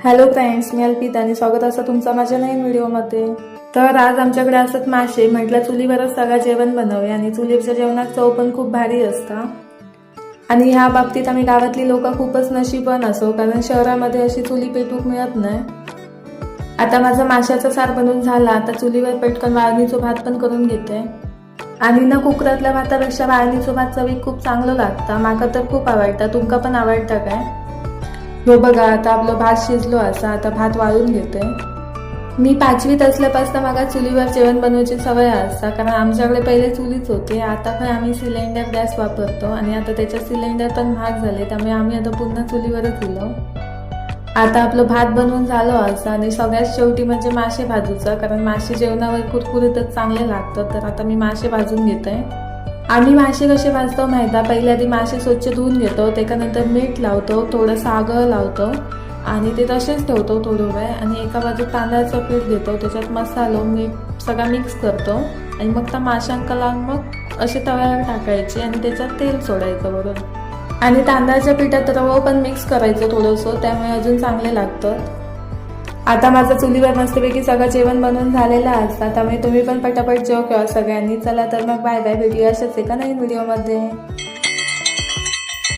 Hello friends, मी अल्पिता आणि स्वागत असं तुमचं माझ्या नवीन व्हिडिओमध्ये. तर आज आमच्याकडे असत मासे. म्हटलं चुलीवरच सगळं जेवण बनवूया आणि चुलीवरच्या जेवणात चव पण खूप भारी असता. आणि ह्या बाबतीत आम्ही गावातली लोक खूपच नशीबवान असो, कारण शहरामध्ये अशी चुली पेटवूक मिळत नाही. आता माझा माशाचा सार बनवून झाला. आता चुलीवर पटकन वाळणीचा भात पण करून घेते. आणि ना कुकरातल्या भातापेक्षा वाळणीचा भात चवीक खूप चांगलं लागतं. माका तर खूप आवडता. तुमका पण आवडता काय? हो बघा, आता आपलं भात शिजलो असा. आता भात वाळून घेते. मी 5वीत असल्यापासून मला चुलीवर जेवण बनवायची सवय असता, कारण आमच्याकडे पहिले चुलीच होते. आता पण आम्ही सिलेंडर गॅस वापरतो आणि आता त्याच्या सिलेंडर पण महाग झाले, त्यामुळे आम्ही आता पुन्हा चुलीवरच दिलो. आता आपलं भात बनवून झालं असं आणि सगळ्यात शेवटी म्हणजे मासे भाजूचा, कारण मासे जेवणावर कुरकुरीतच चांगले लागतात. तर आता मी मासे भाजून घेते. आम्ही मासे कसे भाजतो माहिती? पहिले आधी मासे स्वच्छ धुवून घेतो, त्याच्यानंतर मीठ लावतो, थोडंसं आगळ लावतो आणि ते तसेच ठेवतो थोडं वेळ. आणि एका बाजू तांदळाचं पीठ घेतो, त्याच्यात मसालो मीठ सगळा मिक्स करतो आणि मग त्या माशांका लावून मग असे तव्यावर टाकायचे आणि त्याच्यात तेल सोडायचं वरून. आणि तांदळाच्या पिठात रवा पण मिक्स करायचं थोडंसं, त्यामुळे अजून चांगले लागतं. आता माझं चुलीवर मस्तपैकी सगळं जेवण बनवून झालेलं असतं, त्यामुळे तुम्ही पण पटापट जेव किंवा सगळ्यांनी. चला तर मग बाय बाय. व्हिडिओ अशाच एका नवीन व्हिडिओमध्ये.